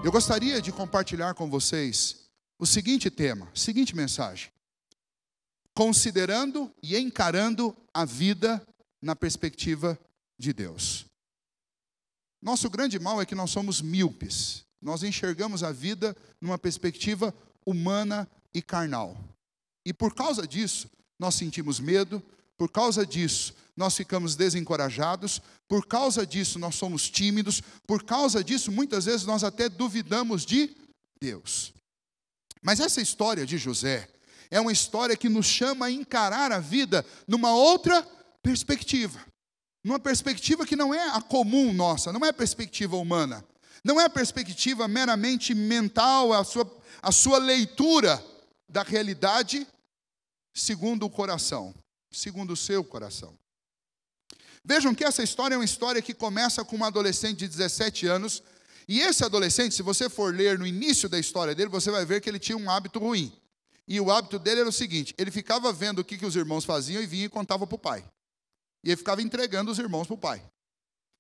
Eu gostaria de compartilhar com vocês o seguinte tema, a seguinte mensagem. Considerando e encarando a vida na perspectiva de Deus. Nosso grande mal é que nós somos míopes. Nós enxergamos a vida numa perspectiva humana e carnal. E por causa disso, nós sentimos medo. Por causa disso, nós ficamos desencorajados. Por causa disso, nós somos tímidos. Por causa disso, muitas vezes, nós até duvidamos de Deus. Mas essa história de José é uma história que nos chama a encarar a vida numa outra perspectiva. Numa perspectiva que não é a comum nossa, não é a perspectiva humana. Não é a perspectiva meramente mental, a sua leitura da realidade segundo o coração, segundo o seu coração. Vejam que essa história é uma história que começa com um adolescente de 17 anos. E esse adolescente, se você for ler no início da história dele, você vai ver que ele tinha um hábito ruim. E o hábito dele era o seguinte: ele ficava vendo o que os irmãos faziam e vinha e contava para o pai. E ele ficava entregando os irmãos para o pai.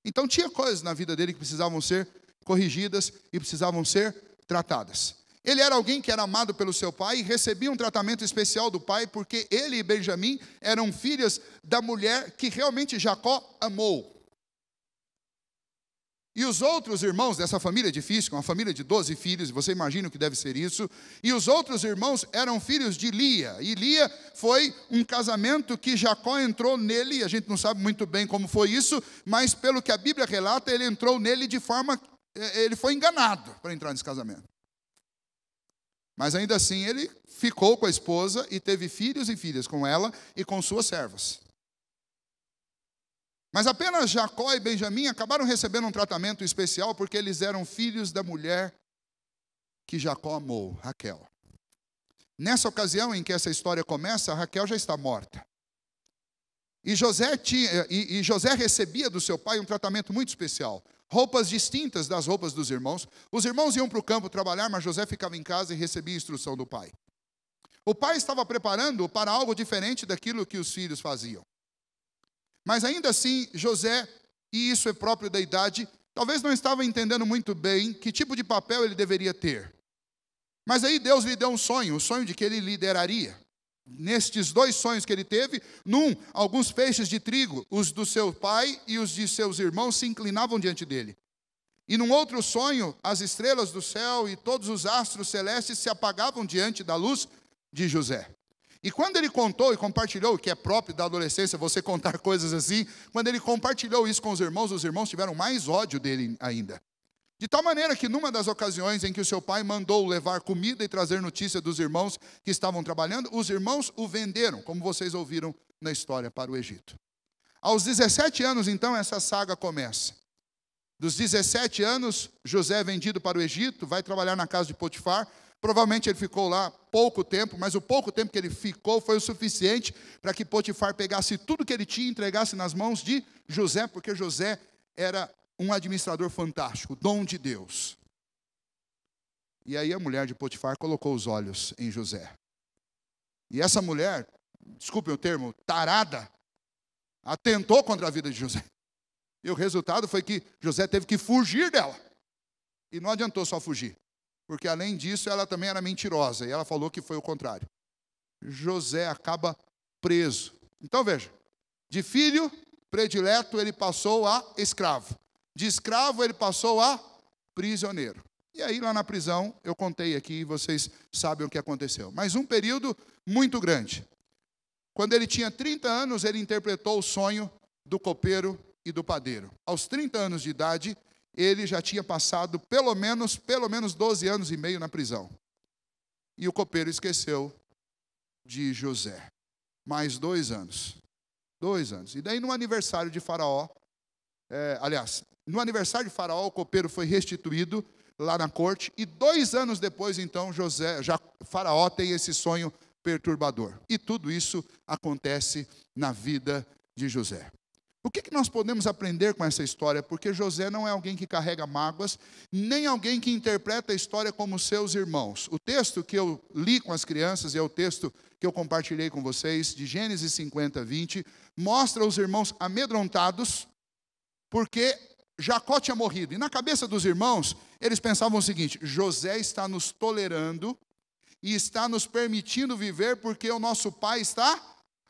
Então tinha coisas na vida dele que precisavam ser corrigidas e precisavam ser tratadas. Ele era alguém que era amado pelo seu pai e recebia um tratamento especial do pai, porque ele e Benjamim eram filhas da mulher que realmente Jacó amou. E os outros irmãos dessa família difícil, uma família de 12 filhos, você imagina o que deve ser isso, e os outros irmãos eram filhos de Lia, e Lia foi um casamento que Jacó entrou nele, a gente não sabe muito bem como foi isso, mas pelo que a Bíblia relata, ele entrou nele ele foi enganado para entrar nesse casamento. Mas ainda assim ele ficou com a esposa e teve filhos e filhas com ela e com suas servas. Mas apenas Jacó e Benjamim acabaram recebendo um tratamento especial porque eles eram filhos da mulher que Jacó amou, Raquel. Nessa ocasião em que essa história começa, Raquel já está morta. E José recebia do seu pai um tratamento muito especial. Roupas distintas das roupas dos irmãos. Os irmãos iam para o campo trabalhar, mas José ficava em casa e recebia instrução do pai. O pai estava preparando-o para algo diferente daquilo que os filhos faziam. Mas ainda assim, José, e isso é próprio da idade, talvez não estava entendendo muito bem que tipo de papel ele deveria ter. Mas aí Deus lhe deu um sonho, o sonho de que ele lideraria. Nestes 2 sonhos que ele teve, alguns feixes de trigo, os do seu pai e os de seus irmãos, se inclinavam diante dele. E num outro sonho, as estrelas do céu e todos os astros celestes se apagavam diante da luz de José. E quando ele contou e compartilhou, que é próprio da adolescência você contar coisas assim, quando ele compartilhou isso com os irmãos tiveram mais ódio dele ainda. De tal maneira que numa das ocasiões em que o seu pai mandou levar comida e trazer notícia dos irmãos que estavam trabalhando, os irmãos o venderam, como vocês ouviram na história, para o Egito. Aos 17 anos, então, essa saga começa. Dos 17 anos, José é vendido para o Egito, vai trabalhar na casa de Potifar. Provavelmente ele ficou lá pouco tempo, mas o pouco tempo que ele ficou foi o suficiente para que Potifar pegasse tudo que ele tinha e entregasse nas mãos de José, porque José era um administrador fantástico, dom de Deus. E aí a mulher de Potifar colocou os olhos em José. E essa mulher, desculpem o termo, tarada, atentou contra a vida de José. E o resultado foi que José teve que fugir dela. E não adiantou só fugir. Porque além disso, ela também era mentirosa. E ela falou que foi o contrário. José acaba preso. Então veja, de filho predileto ele passou a escravo. De escravo ele passou a prisioneiro. E aí lá na prisão, eu contei aqui, vocês sabem o que aconteceu. Mas um período muito grande. Quando ele tinha 30 anos, ele interpretou o sonho do copeiro e do padeiro. Aos 30 anos de idade, ele já tinha passado pelo menos 12 anos e meio na prisão. E o copeiro esqueceu de José. Mais 2 anos. 2 anos. E daí no aniversário de Faraó, no aniversário de Faraó, o copeiro foi restituído lá na corte. E 2 anos depois, então, Faraó tem esse sonho perturbador. E tudo isso acontece na vida de José. O que nós podemos aprender com essa história? Porque José não é alguém que carrega mágoas, nem alguém que interpreta a história como seus irmãos. O texto que eu li com as crianças, e é o texto que eu compartilhei com vocês, de Gênesis 50, 20, mostra os irmãos amedrontados, porque Jacó tinha morrido. E na cabeça dos irmãos, eles pensavam o seguinte: José está nos tolerando e está nos permitindo viver porque o nosso pai está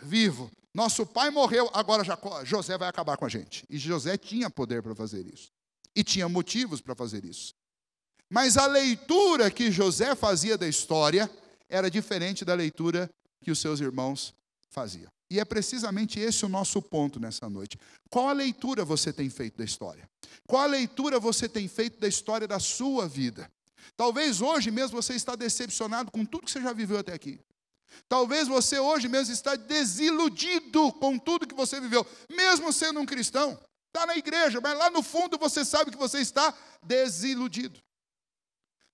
vivo. Nosso pai morreu, agora José vai acabar com a gente. E José tinha poder para fazer isso. E tinha motivos para fazer isso. Mas a leitura que José fazia da história era diferente da leitura que os seus irmãos faziam. E é precisamente esse o nosso ponto nessa noite. Qual a leitura você tem feito da história? Qual a leitura você tem feito da história da sua vida? Talvez hoje mesmo você está decepcionado com tudo que você já viveu até aqui. Talvez você hoje mesmo está desiludido com tudo que você viveu, mesmo sendo um cristão. Está na igreja, mas lá no fundo você sabe que você está desiludido.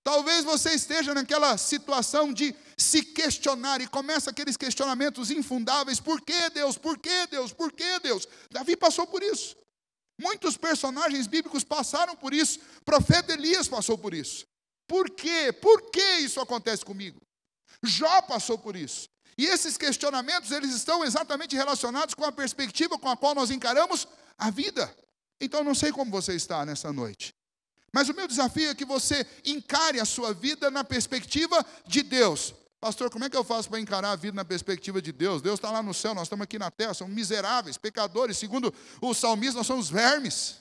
Talvez você esteja naquela situação de se questionar e começa aqueles questionamentos infundáveis. Por que Deus? Por que Deus? Por que Deus? Davi passou por isso. Muitos personagens bíblicos passaram por isso. O profeta Elias passou por isso. Por quê? Por que isso acontece comigo? Jó passou por isso. E esses questionamentos, eles estão exatamente relacionados com a perspectiva com a qual nós encaramos a vida. Então, eu não sei como você está nessa noite. Mas o meu desafio é que você encare a sua vida na perspectiva de Deus. Pastor, como é que eu faço para encarar a vida na perspectiva de Deus? Deus está lá no céu, nós estamos aqui na terra, somos miseráveis, pecadores. Segundo o salmista, nós somos vermes.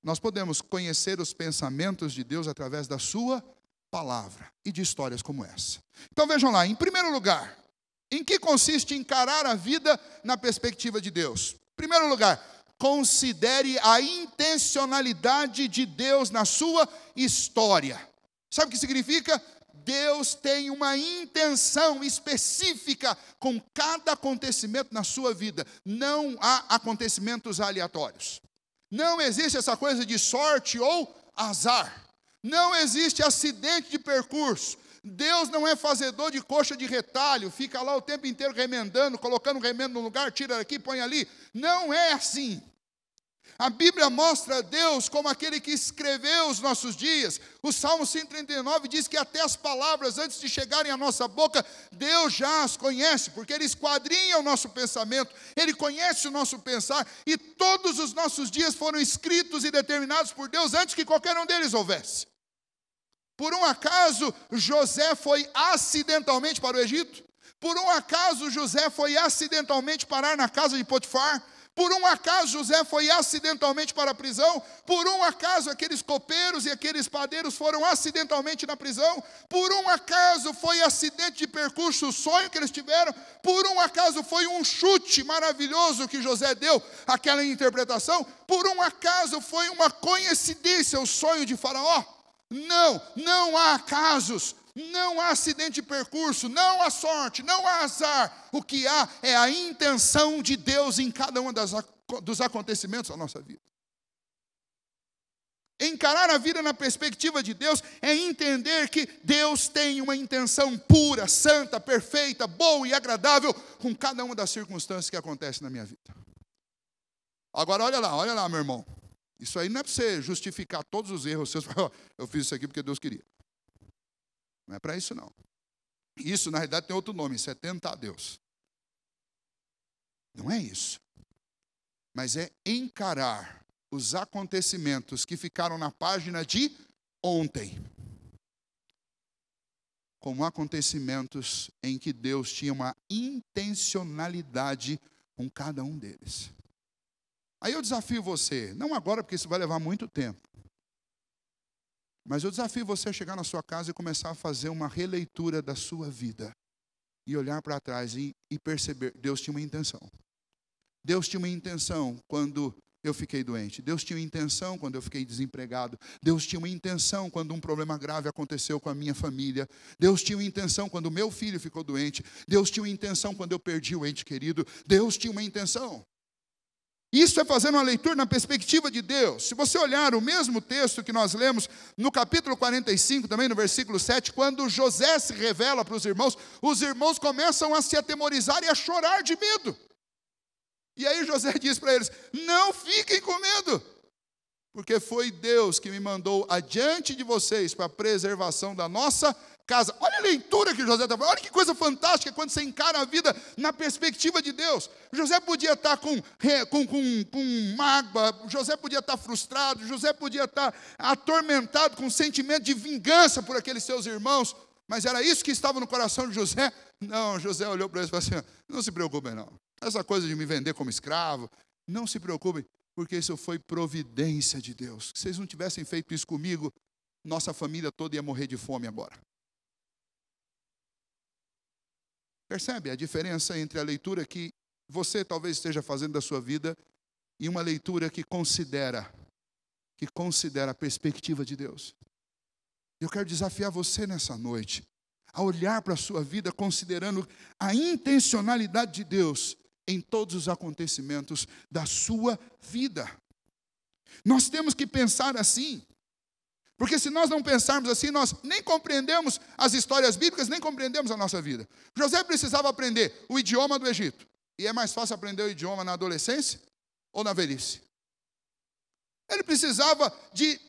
Nós podemos conhecer os pensamentos de Deus através da sua palavra e de histórias como essa. Então vejam lá, em primeiro lugar, em que consiste encarar a vida na perspectiva de Deus? Em primeiro lugar, considere a intencionalidade de Deus na sua história. Sabe o que significa? Deus tem uma intenção específica com cada acontecimento na sua vida. Não há acontecimentos aleatórios. Não existe essa coisa de sorte ou azar. Não existe acidente de percurso. Deus não é fazedor de coxa de retalho, fica lá o tempo inteiro remendando, colocando remendo no lugar, tira daqui, põe ali. Não é assim. A Bíblia mostra Deus como aquele que escreveu os nossos dias. O Salmo 139 diz que até as palavras, antes de chegarem à nossa boca, Deus já as conhece, porque Ele esquadrinha o nosso pensamento, Ele conhece o nosso pensar, e todos os nossos dias foram escritos e determinados por Deus antes que qualquer um deles houvesse. Por um acaso, José foi acidentalmente para o Egito? Por um acaso, José foi acidentalmente parar na casa de Potifar? Por um acaso, José foi acidentalmente para a prisão? Por um acaso, aqueles copeiros e aqueles padeiros foram acidentalmente na prisão? Por um acaso, foi acidente de percurso o sonho que eles tiveram? Por um acaso, foi um chute maravilhoso que José deu, aquela interpretação? Por um acaso, foi uma coincidência o sonho de Faraó? Não há acasos, não há acidente de percurso, não há sorte, não há azar. O que há é a intenção de Deus em cada um dos acontecimentos da nossa vida. Encarar a vida na perspectiva de Deus é entender que Deus tem uma intenção pura, santa, perfeita, boa e agradável com cada uma das circunstâncias que acontecem na minha vida. Agora olha lá, meu irmão. Isso aí não é para você justificar todos os erros seus. Eu fiz isso aqui porque Deus queria. Não é para isso não. Isso na realidade tem outro nome, isso é tentar Deus. Não é isso. Mas é encarar os acontecimentos que ficaram na página de ontem como acontecimentos em que Deus tinha uma intencionalidade com cada um deles. Aí eu desafio você, não agora porque isso vai levar muito tempo, mas eu desafio você a chegar na sua casa e começar a fazer uma releitura da sua vida. E olhar para trás e perceber, Deus tinha uma intenção. Deus tinha uma intenção quando eu fiquei doente. Deus tinha uma intenção quando eu fiquei desempregado. Deus tinha uma intenção quando um problema grave aconteceu com a minha família. Deus tinha uma intenção quando o meu filho ficou doente. Deus tinha uma intenção quando eu perdi o ente querido. Deus tinha uma intenção. Isso é fazendo uma leitura na perspectiva de Deus. Se você olhar o mesmo texto que nós lemos no capítulo 45, também no versículo 7, quando José se revela para os irmãos começam a se atemorizar e a chorar de medo. E aí José diz para eles, não fiquem com medo, porque foi Deus que me mandou adiante de vocês para a preservação da nossa casa. Olha a leitura que José está fazendo. Olha que coisa fantástica quando você encara a vida na perspectiva de Deus. José podia estar com mágoa, José podia estar frustrado, José podia estar atormentado com um sentimento de vingança por aqueles seus irmãos. Mas era isso que estava no coração de José? Não, José olhou para ele e falou assim: não se preocupem não. Essa coisa de me vender como escravo, não se preocupem, porque isso foi providência de Deus. Se vocês não tivessem feito isso comigo, nossa família toda ia morrer de fome agora. Percebe a diferença entre a leitura que você talvez esteja fazendo da sua vida e uma leitura que considera a perspectiva de Deus? Eu quero desafiar você nessa noite a olhar para a sua vida considerando a intencionalidade de Deus em todos os acontecimentos da sua vida. Nós temos que pensar assim. Porque se nós não pensarmos assim, nós nem compreendemos as histórias bíblicas, nem compreendemos a nossa vida. José precisava aprender o idioma do Egito. E é mais fácil aprender o idioma na adolescência ou na velhice? Ele precisava de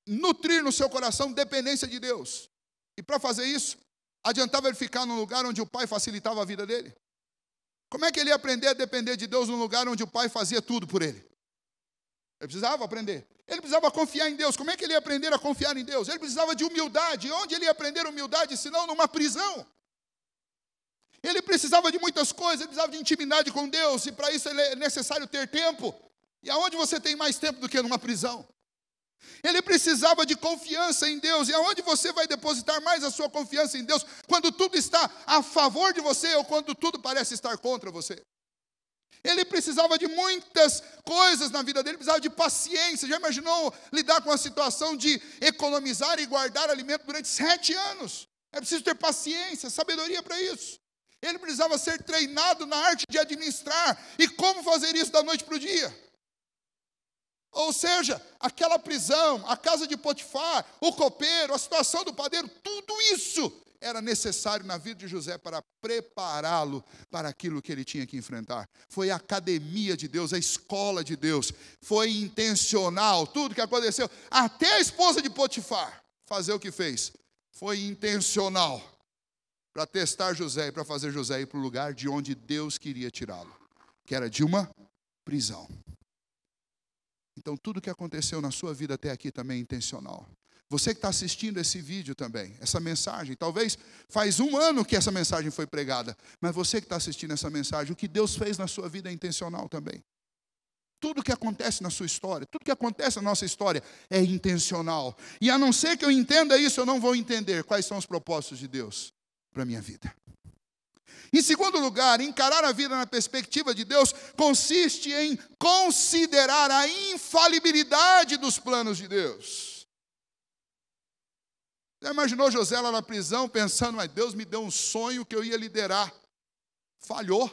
nutrir no seu coração dependência de Deus. E para fazer isso, adiantava ele ficar num lugar onde o pai facilitava a vida dele? Como é que ele ia aprender a depender de Deus num lugar onde o pai fazia tudo por ele? Ele precisava aprender. Ele precisava confiar em Deus. Como é que ele ia aprender a confiar em Deus? Ele precisava de humildade. Onde ele ia aprender humildade, senão numa prisão? Ele precisava de muitas coisas. Ele precisava de intimidade com Deus. E para isso é necessário ter tempo. E aonde você tem mais tempo do que numa prisão? Ele precisava de confiança em Deus. E aonde você vai depositar mais a sua confiança em Deus? Quando tudo está a favor de você ou quando tudo parece estar contra você? Ele precisava de muitas coisas na vida dele, precisava de paciência. Já imaginou lidar com a situação de economizar e guardar alimento durante 7 anos? É preciso ter paciência, sabedoria para isso. Ele precisava ser treinado na arte de administrar. E como fazer isso da noite para o dia? Ou seja, aquela prisão, a casa de Potifar, o copeiro, a situação do padeiro, tudo isso era necessário na vida de José para prepará-lo para aquilo que ele tinha que enfrentar. Foi a academia de Deus, a escola de Deus. Foi intencional, tudo que aconteceu. Até a esposa de Potifar fazer o que fez. Foi intencional para testar José e para fazer José ir para o lugar de onde Deus queria tirá-lo, que era de uma prisão. Então tudo que aconteceu na sua vida até aqui também é intencional. Você que está assistindo esse vídeo também, essa mensagem, talvez faz 1 ano que essa mensagem foi pregada, mas você que está assistindo essa mensagem, o que Deus fez na sua vida é intencional também. Tudo que acontece na sua história, tudo que acontece na nossa história é intencional. E a não ser que eu entenda isso, eu não vou entender quais são os propósitos de Deus para a minha vida. Em segundo lugar, encarar a vida na perspectiva de Deus consiste em considerar a infalibilidade dos planos de Deus. Já imaginou José lá na prisão pensando, mas Deus me deu um sonho que eu ia liderar. Falhou.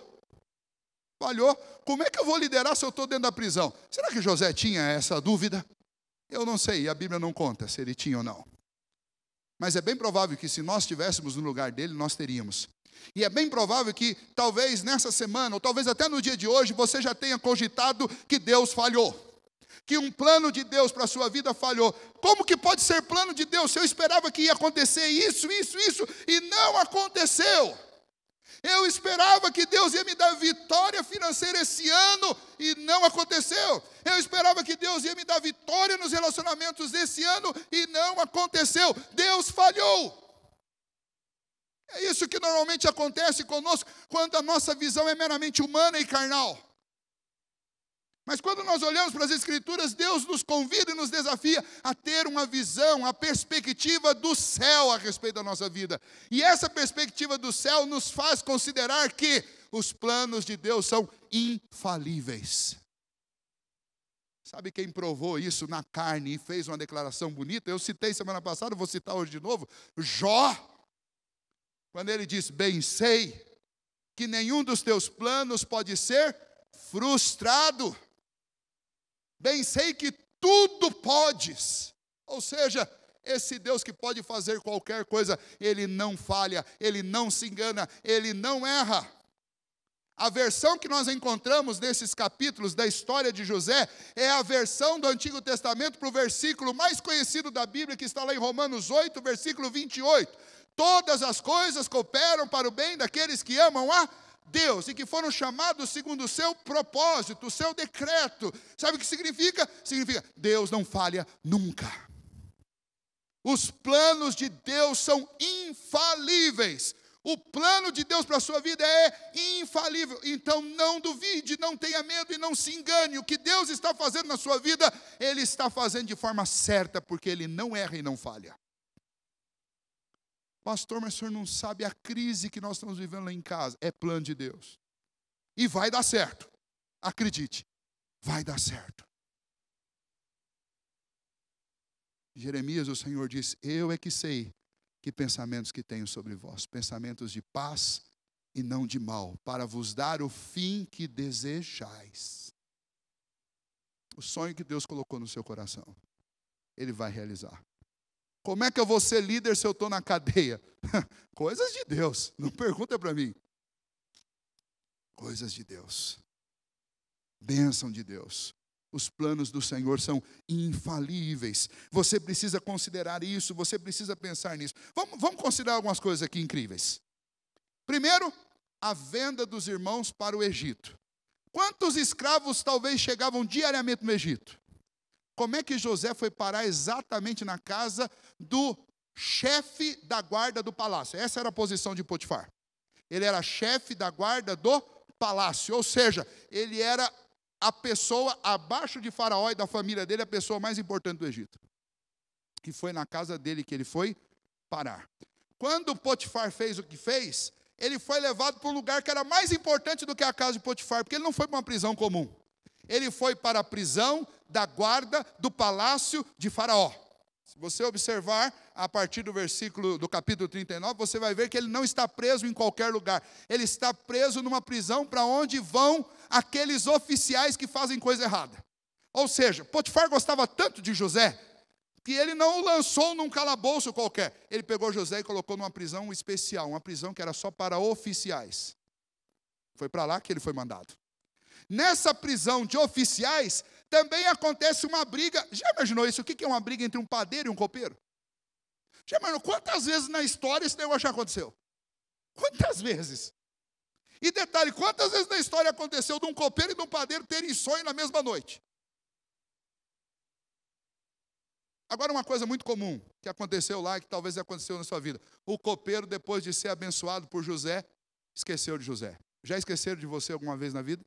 Como é que eu vou liderar se eu estou dentro da prisão? Será que José tinha essa dúvida? Eu não sei, a Bíblia não conta se ele tinha ou não. Mas é bem provável que se nós estivéssemos no lugar dele, nós teríamos. E é bem provável que talvez nessa semana, ou talvez até no dia de hoje, você já tenha cogitado que Deus falhou. Que um plano de Deus para a sua vida falhou. Como que pode ser plano de Deus se eu esperava que ia acontecer isso, e não aconteceu? Eu esperava que Deus ia me dar vitória financeira esse ano, e não aconteceu. Eu esperava que Deus ia me dar vitória nos relacionamentos esse ano, e não aconteceu. Deus falhou. É isso que normalmente acontece conosco, quando a nossa visão é meramente humana e carnal. Mas quando nós olhamos para as Escrituras, Deus nos convida e nos desafia a ter uma visão, a perspectiva do céu a respeito da nossa vida. E essa perspectiva do céu nos faz considerar que os planos de Deus são infalíveis. Sabe quem provou isso na carne e fez uma declaração bonita? Eu citei semana passada, vou citar hoje de novo. Jó, quando ele diz, bem sei que nenhum dos teus planos pode ser frustrado. Bem sei que tudo podes. Ou seja, esse Deus que pode fazer qualquer coisa, Ele não falha, Ele não se engana, Ele não erra. A versão que nós encontramos nesses capítulos da história de José é a versão do Antigo Testamento para o versículo mais conhecido da Bíblia, que está lá em Romanos 8, versículo 28. Todas as coisas cooperam para o bem daqueles que amam a Deus e que foram chamados segundo o seu propósito, o seu decreto. Sabe o que significa? Significa Deus não falha nunca. Os planos de Deus são infalíveis. O plano de Deus para a sua vida é infalível. Então não duvide, não tenha medo e não se engane. O que Deus está fazendo na sua vida, Ele está fazendo de forma certa, porque Ele não erra e não falha. Pastor, mas o senhor não sabe a crise que nós estamos vivendo lá em casa. É plano de Deus. E vai dar certo. Acredite, vai dar certo. Jeremias, o Senhor diz, eu é que sei que pensamentos que tenho sobre vós, pensamentos de paz e não de mal, para vos dar o fim que desejais. O sonho que Deus colocou no seu coração, Ele vai realizar. Como é que eu vou ser líder se eu estou na cadeia? Coisas de Deus, não pergunta para mim. Coisas de Deus. Bênção de Deus. Os planos do Senhor são infalíveis. Você precisa considerar isso, você precisa pensar nisso. Vamos considerar algumas coisas aqui incríveis. Primeiro, a venda dos irmãos para o Egito. Quantos escravos talvez chegavam diariamente no Egito? Como é que José foi parar exatamente na casa do chefe da guarda do palácio? Essa era a posição de Potifar. Ele era chefe da guarda do palácio, ou seja, ele era a pessoa abaixo de Faraó e da família dele, a pessoa mais importante do Egito. E foi na casa dele que ele foi parar. Quando Potifar fez o que fez, ele foi levado para um lugar que era mais importante do que a casa de Potifar, porque ele não foi para uma prisão comum. Ele foi para a prisão da guarda do palácio de Faraó. Se você observar, a partir do capítulo 39, você vai ver que ele não está preso em qualquer lugar. Ele está preso numa prisão para onde vão aqueles oficiais que fazem coisa errada. Ou seja, Potifar gostava tanto de José, que ele não o lançou num calabouço qualquer. Ele pegou José e colocou numa prisão especial, uma prisão que era só para oficiais. Foi para lá que ele foi mandado. Nessa prisão de oficiais, também acontece uma briga. Já imaginou isso? O que é uma briga entre um padeiro e um copeiro? Já imaginou quantas vezes na história esse negócio já aconteceu? Quantas vezes? E detalhe, quantas vezes na história aconteceu de um copeiro e de um padeiro terem sonho na mesma noite? Agora, uma coisa muito comum que aconteceu lá e que talvez aconteceu na sua vida. O copeiro, depois de ser abençoado por José, esqueceu de José. Já esqueceram de você alguma vez na vida?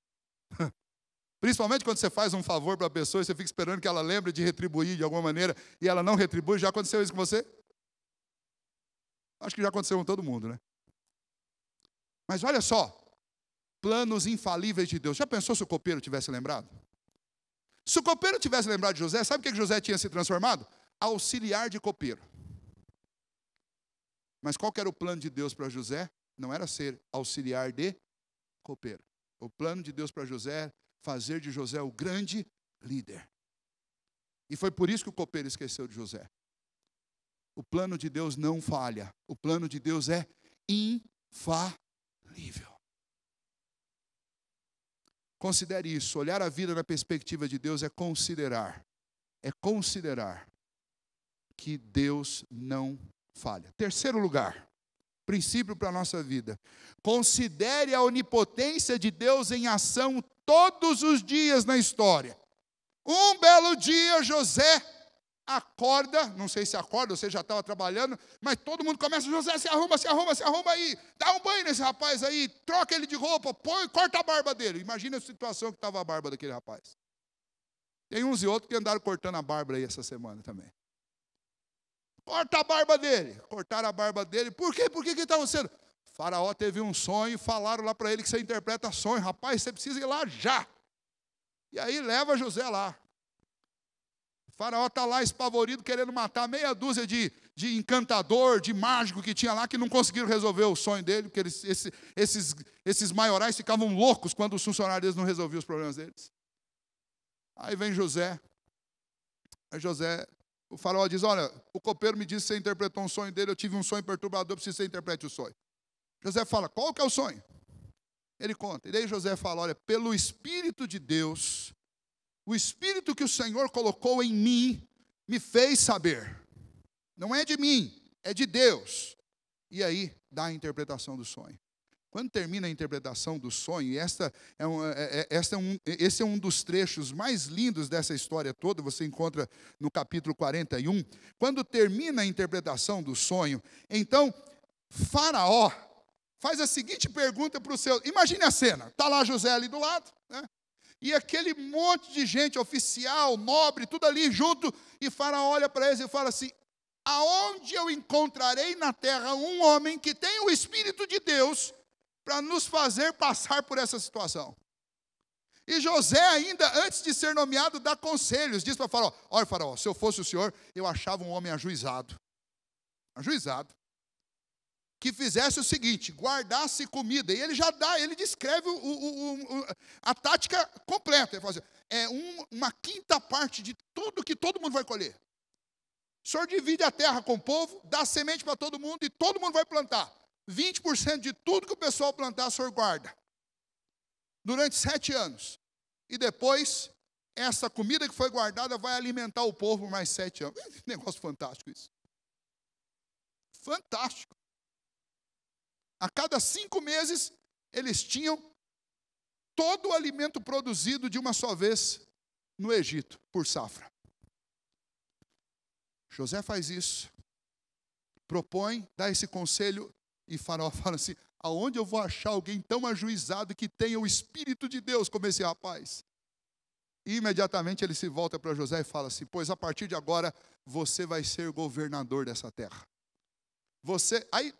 Principalmente quando você faz um favor para a pessoa e você fica esperando que ela lembre de retribuir de alguma maneira e ela não retribui. Já aconteceu isso com você? Acho que já aconteceu com todo mundo, né? Mas olha só, planos infalíveis de Deus. Já pensou se o copeiro tivesse lembrado? Se o copeiro tivesse lembrado de José, sabe o que José tinha se transformado? Auxiliar de copeiro. Mas qual que era o plano de Deus para José? Não era ser auxiliar de copeiro. O plano de Deus para José é fazer de José o grande líder. E foi por isso que o copeiro esqueceu de José. O plano de Deus não falha. O plano de Deus é infalível. Considere isso. Olhar a vida na perspectiva de Deus é considerar que Deus não falha. Terceiro lugar, princípio para a nossa vida. Considere a onipotência de Deus em ação todos os dias na história. Um belo dia, José acorda, não sei se acorda, você já estava trabalhando, mas todo mundo começa, José, se arruma aí, dá um banho nesse rapaz aí, troca ele de roupa, corta a barba dele. Imagina a situação que estava a barba daquele rapaz. Tem uns e outros que andaram cortando a barba aí essa semana também. Corta a barba dele. Cortaram a barba dele. Por quê? Por que está acontecendo? Faraó teve um sonho, falaram lá para ele que você interpreta sonho. Rapaz, você precisa ir lá já. E aí leva José lá. O faraó está lá espavorido, querendo matar meia dúzia de encantador, de mágico que tinha lá, que não conseguiram resolver o sonho dele, porque esses maiorais ficavam loucos quando os funcionários deles não resolviam os problemas deles. Aí vem José. Aí José... O faraó diz, olha, o copeiro me disse que você interpretou um sonho dele, eu tive um sonho perturbador, preciso que você interprete o sonho. José fala, qual que é o sonho? Ele conta. E daí José fala, olha, pelo Espírito de Deus, o Espírito que o Senhor colocou em mim, me fez saber. Não é de mim, é de Deus. E aí, dá a interpretação do sonho. Quando termina a interpretação do sonho, e esse é um dos trechos mais lindos dessa história toda, você encontra no capítulo 41. Quando termina a interpretação do sonho, então, Faraó faz a seguinte pergunta para o seu... Imagine a cena, está lá José ali do lado, né? E aquele monte de gente, oficial, nobre, tudo ali junto, e Faraó olha para eles e fala assim, aonde eu encontrarei na terra um homem que tem o Espírito de Deus para nos fazer passar por essa situação? E José ainda, antes de ser nomeado, dá conselhos, diz para Faraó, olha Faraó, se eu fosse o senhor, eu achava um homem ajuizado, que fizesse o seguinte, guardasse comida, e ele já dá, ele descreve a tática completa, ele fala assim, uma quinta parte de tudo que todo mundo vai colher. O senhor divide a terra com o povo, dá semente para todo mundo, e todo mundo vai plantar. 20% de tudo que o pessoal plantar, o senhor guarda. Durante 7 anos. E depois, essa comida que foi guardada vai alimentar o povo por mais 7 anos. Negócio fantástico isso. Fantástico. A cada 5 meses, eles tinham todo o alimento produzido de uma só vez no Egito, por safra. José faz isso, propõe, dá esse conselho, e Faraó fala assim, aonde eu vou achar alguém tão ajuizado que tenha o Espírito de Deus como esse rapaz? E imediatamente ele se volta para José e fala assim, pois a partir de agora, você vai ser governador dessa terra. Aí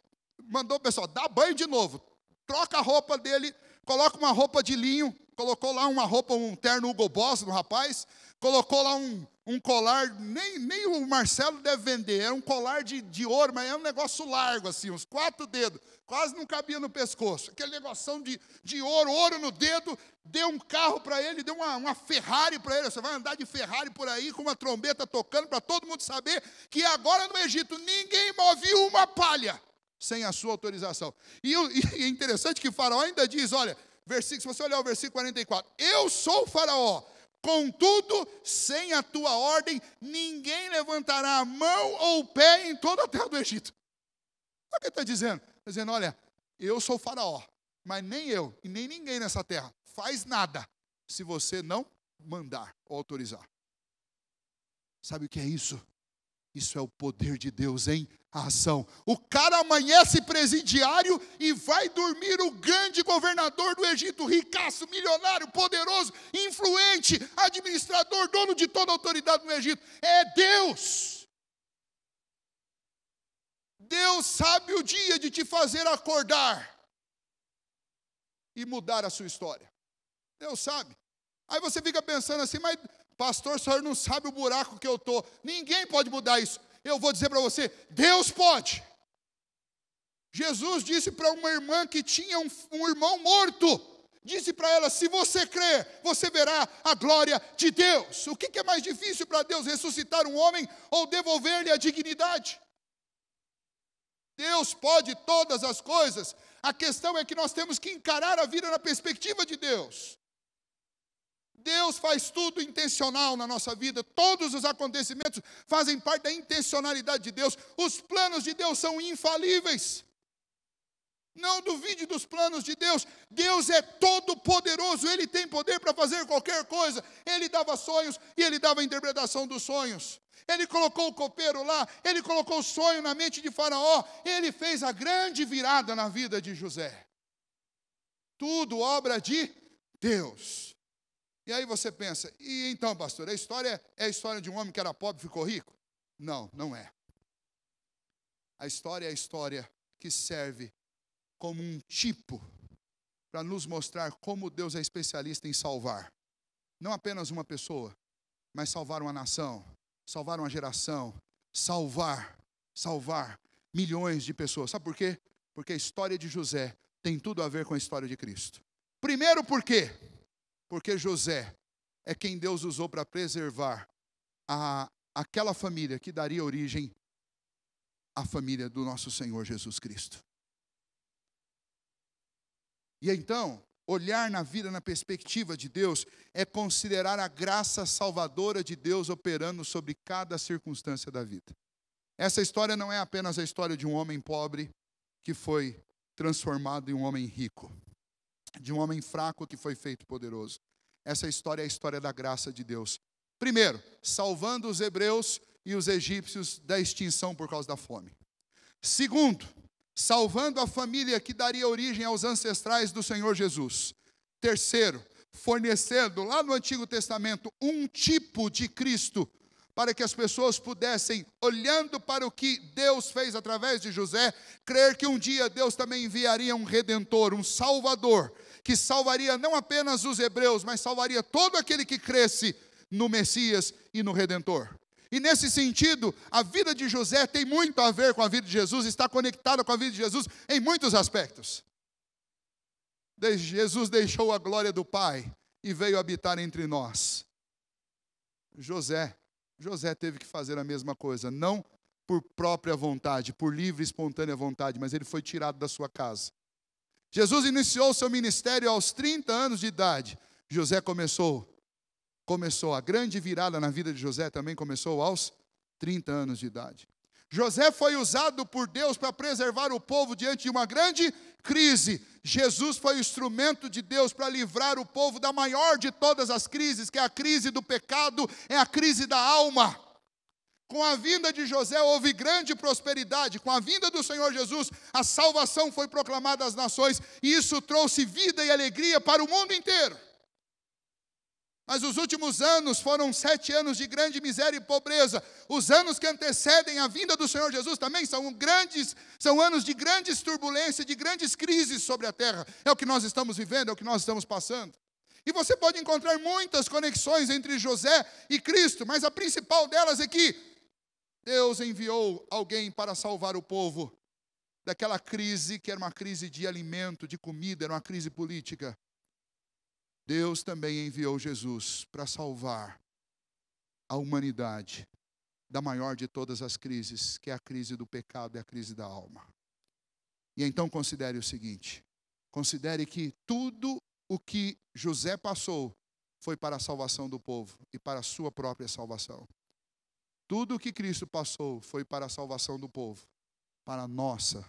mandou o pessoal, dá banho de novo, troca a roupa dele, coloca uma roupa de linho, colocou lá um terno Hugo Boss no rapaz, colocou lá um colar, nem o Marcelo deve vender, era um colar de ouro, mas é um negócio largo assim, uns 4 dedos, quase não cabia no pescoço, aquele negoção de ouro no dedo, deu um carro para ele, deu uma Ferrari para ele, você vai andar de Ferrari por aí com uma trombeta tocando para todo mundo saber que agora no Egito ninguém move uma palha sem a sua autorização. E é interessante que Faraó ainda diz, olha, se você olhar o versículo 44, eu sou o Faraó, contudo, sem a tua ordem, ninguém levantará a mão ou o pé em toda a terra do Egito. Olha o que ele está dizendo. Está dizendo, olha, eu sou o Faraó, mas nem eu e nem ninguém nessa terra faz nada se você não mandar ou autorizar. Sabe o que é isso? Isso é o poder de Deus em ação. O cara amanhece presidiário e vai dormir o grande governador do Egito, ricaço, milionário, poderoso, influente, administrador, dono de toda a autoridade no Egito. É Deus. Deus sabe o dia de te fazer acordar e mudar a sua história. Deus sabe. Aí você fica pensando assim, mas pastor, o senhor não sabe o buraco que eu estou. Ninguém pode mudar isso. Eu vou dizer para você, Deus pode. Jesus disse para uma irmã que tinha um irmão morto, disse para ela, se você crer, você verá a glória de Deus. O que é mais difícil para Deus, ressuscitar um homem ou devolver-lhe a dignidade? Deus pode todas as coisas. A questão é que nós temos que encarar a vida na perspectiva de Deus. Deus faz tudo intencional na nossa vida, todos os acontecimentos fazem parte da intencionalidade de Deus, os planos de Deus são infalíveis. Não duvide dos planos de Deus, Deus é todo poderoso, Ele tem poder para fazer qualquer coisa. Ele dava sonhos e Ele dava a interpretação dos sonhos. Ele colocou o copeiro lá, Ele colocou o sonho na mente de Faraó, Ele fez a grande virada na vida de José. Tudo obra de Deus. E aí você pensa, e então pastor, a história é a história de um homem que era pobre e ficou rico? Não, não é. A história é a história que serve como um tipo para nos mostrar como Deus é especialista em salvar. Não apenas uma pessoa, mas salvar uma nação, salvar uma geração, salvar milhões de pessoas. Sabe por quê? Porque a história de José tem tudo a ver com a história de Cristo. Primeiro, por quê? Porque José é quem Deus usou para preservar aquela família que daria origem à família do nosso Senhor Jesus Cristo. E então, olhar na vida na perspectiva de Deus é considerar a graça salvadora de Deus operando sobre cada circunstância da vida. Essa história não é apenas a história de um homem pobre que foi transformado em um homem rico, de um homem fraco que foi feito poderoso. Essa história é a história da graça de Deus. Primeiro, salvando os hebreus e os egípcios da extinção por causa da fome. Segundo, salvando a família que daria origem aos ancestrais do Senhor Jesus. Terceiro, fornecendo lá no Antigo Testamento um tipo de Cristo para que as pessoas pudessem, olhando para o que Deus fez através de José, crer que um dia Deus também enviaria um Redentor, um Salvador, que salvaria não apenas os hebreus, mas salvaria todo aquele que cresce no Messias e no Redentor. E nesse sentido, a vida de José tem muito a ver com a vida de Jesus, está conectada com a vida de Jesus em muitos aspectos. Jesus deixou a glória do Pai e veio habitar entre nós. José teve que fazer a mesma coisa, não por própria vontade, por livre e espontânea vontade, mas ele foi tirado da sua casa. Jesus iniciou seu ministério aos 30 anos de idade. José começou, a grande virada na vida de José também começou aos 30 anos de idade. José foi usado por Deus para preservar o povo diante de uma grande crise. Jesus foi o instrumento de Deus para livrar o povo da maior de todas as crises, que é a crise do pecado, é a crise da alma. Com a vinda de José houve grande prosperidade. Com a vinda do Senhor Jesus, a salvação foi proclamada às nações, e isso trouxe vida e alegria para o mundo inteiro. Mas os últimos anos foram 7 anos de grande miséria e pobreza. Os anos que antecedem a vinda do Senhor Jesus também são anos de grandes turbulências, de grandes crises sobre a terra. É o que nós estamos vivendo, é o que nós estamos passando. E você pode encontrar muitas conexões entre José e Cristo, mas a principal delas é que Deus enviou alguém para salvar o povo daquela crise, que era uma crise de alimento, de comida, era uma crise política. Deus também enviou Jesus para salvar a humanidade da maior de todas as crises, que é a crise do pecado e a crise da alma. E então considere o seguinte, considere que tudo o que José passou foi para a salvação do povo e para a sua própria salvação. Tudo o que Cristo passou foi para a salvação do povo, para a nossa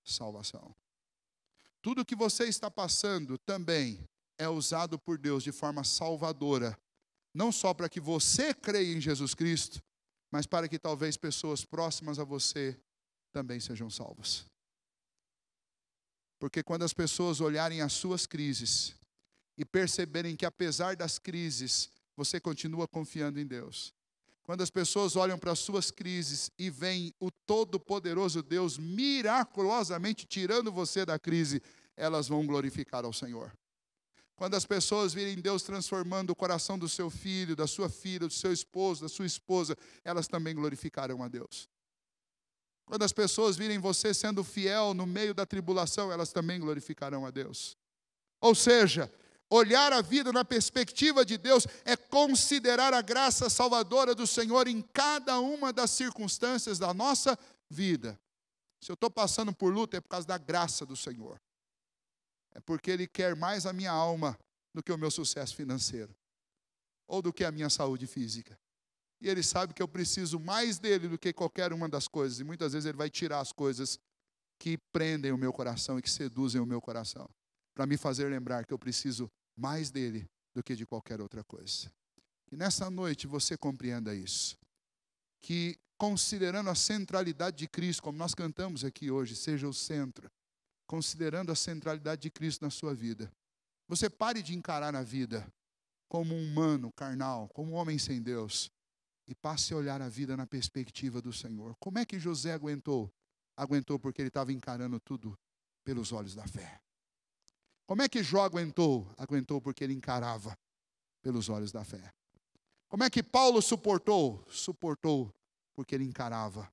salvação. Tudo o que você está passando também é usado por Deus de forma salvadora, não só para que você creia em Jesus Cristo, mas para que talvez pessoas próximas a você também sejam salvas. Porque quando as pessoas olharem as suas crises e perceberem que apesar das crises, você continua confiando em Deus. Quando as pessoas olham para as suas crises e veem o Todo-Poderoso Deus miraculosamente tirando você da crise, elas vão glorificar ao Senhor. Quando as pessoas virem Deus transformando o coração do seu filho, da sua filha, do seu esposo, da sua esposa, elas também glorificarão a Deus. Quando as pessoas virem você sendo fiel no meio da tribulação, elas também glorificarão a Deus. Ou seja, olhar a vida na perspectiva de Deus é considerar a graça salvadora do Senhor em cada uma das circunstâncias da nossa vida. Se eu estou passando por luta, é por causa da graça do Senhor. É porque Ele quer mais a minha alma do que o meu sucesso financeiro, ou do que a minha saúde física. E Ele sabe que eu preciso mais dEle do que qualquer uma das coisas. E muitas vezes Ele vai tirar as coisas que prendem o meu coração e que seduzem o meu coração, para me fazer lembrar que eu preciso mais dEle do que de qualquer outra coisa. E nessa noite você compreenda isso. Que considerando a centralidade de Cristo, como nós cantamos aqui hoje, seja o centro. Considerando a centralidade de Cristo na sua vida. Você pare de encarar a vida como um humano carnal, como um homem sem Deus, e passe a olhar a vida na perspectiva do Senhor. Como é que José aguentou? Aguentou porque ele estava encarando tudo pelos olhos da fé. Como é que Jó aguentou? Aguentou porque ele encarava pelos olhos da fé. Como é que Paulo suportou? Suportou porque ele encarava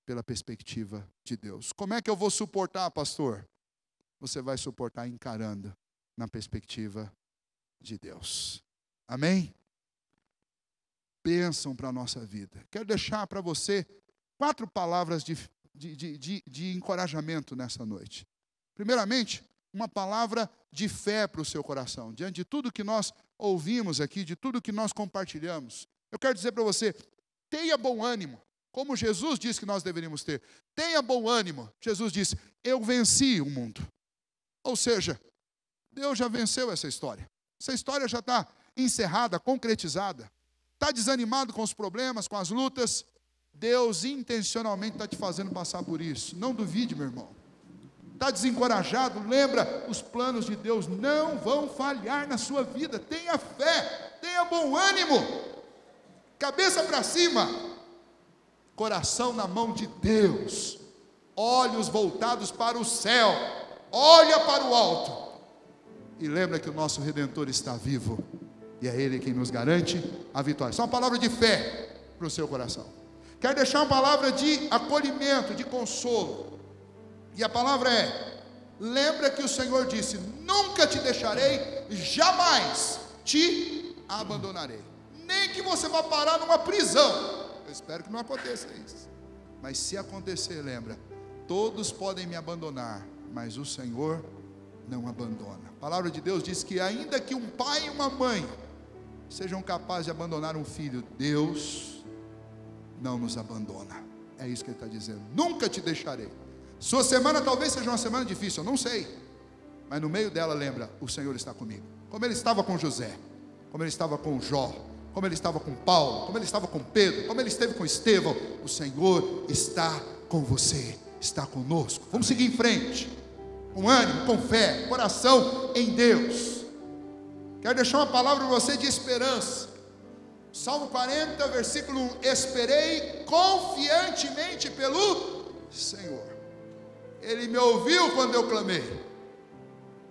pela perspectiva de Deus. Como é que eu vou suportar, pastor? Você vai suportar encarando na perspectiva de Deus. Amém? Bênção para a nossa vida. Quero deixar para você 4 palavras de encorajamento nessa noite. Primeiramente, uma palavra de fé para o seu coração. Diante de tudo que nós ouvimos aqui, de tudo que nós compartilhamos, eu quero dizer para você, tenha bom ânimo, como Jesus disse que nós deveríamos ter. Tenha bom ânimo. Jesus disse, eu venci o mundo. Ou seja, Deus já venceu essa história. Essa história já está encerrada, concretizada. Está desanimado com os problemas, com as lutas. Deus intencionalmente está te fazendo passar por isso. Não duvide, meu irmão. Está desencorajado? Lembra, os planos de Deus não vão falhar na sua vida. Tenha fé, tenha bom ânimo. Cabeça para cima. Coração na mão de Deus. Olhos voltados para o céu. Olha para o alto. E lembra que o nosso Redentor está vivo. E é Ele quem nos garante a vitória. Isso é uma palavra de fé para o seu coração. Quero deixar uma palavra de acolhimento, de consolo. E a palavra é: lembra que o Senhor disse, nunca te deixarei, jamais te abandonarei. Nem que você vá parar numa prisão. Eu espero que não aconteça isso. Mas se acontecer, lembra, todos podem me abandonar, mas o Senhor não abandona. A palavra de Deus diz que ainda que um pai e uma mãe sejam capazes de abandonar um filho, Deus não nos abandona. É isso que Ele está dizendo. Nunca te deixarei. Sua semana talvez seja uma semana difícil, eu não sei. Mas no meio dela, lembra, o Senhor está comigo. Como Ele estava com José, como Ele estava com Jó, como Ele estava com Paulo, como Ele estava com Pedro, como Ele esteve com Estevão. O Senhor está com você, está conosco. Vamos seguir em frente, com ânimo, com fé, coração em Deus. Quero deixar uma palavra para você de esperança. Salmo 40, versículo 1. Esperei confiantemente pelo Senhor. Ele me ouviu quando eu clamei.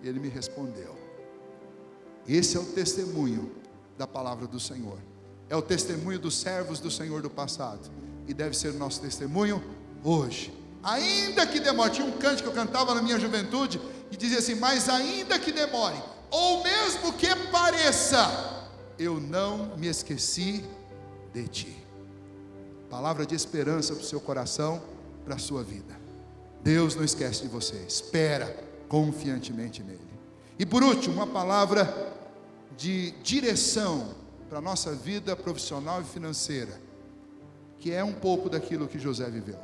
E Ele me respondeu. Esse é o testemunho da palavra do Senhor. É o testemunho dos servos do Senhor do passado. E deve ser o nosso testemunho hoje. Ainda que demore. Tinha um cântico que eu cantava na minha juventude e dizia assim: mas ainda que demore, ou mesmo que pareça, eu não me esqueci de ti. Palavra de esperança para o seu coração, para a sua vida. Deus não esquece de você. Espera confiantemente nele. E por último, uma palavra de direção para a nossa vida profissional e financeira, que é um pouco daquilo que José viveu.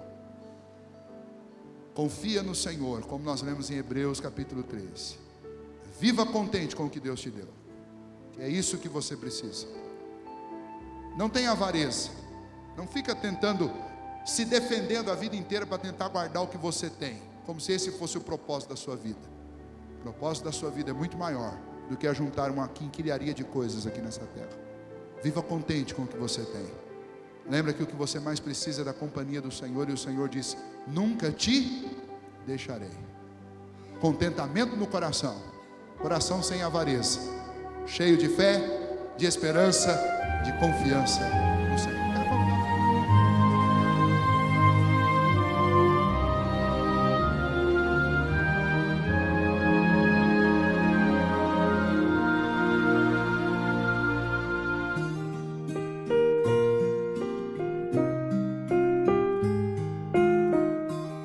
Confia no Senhor, como nós lemos em Hebreus capítulo 13. Viva contente com o que Deus te deu. É isso que você precisa. Não tenha avareza. Não fica tentando, se defendendo a vida inteira para tentar guardar o que você tem, como se esse fosse o propósito da sua vida. O propósito da sua vida é muito maior do que ajuntar uma quinquilharia de coisas aqui nessa terra. Viva contente com o que você tem. Lembra que o que você mais precisa é da companhia do Senhor. E o Senhor disse: nunca te deixarei. Contentamento no coração. Coração sem avareza. Cheio de fé, de esperança, de confiança